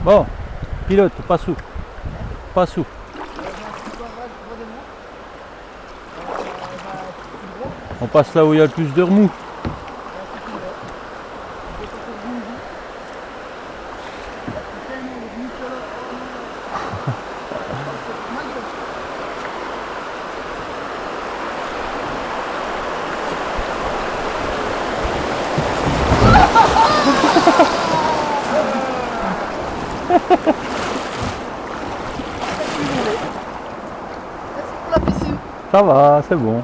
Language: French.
Bon, pilote, passe où? Passe où? On passe là où il y a le plus de remous. Ça va, c'est bon.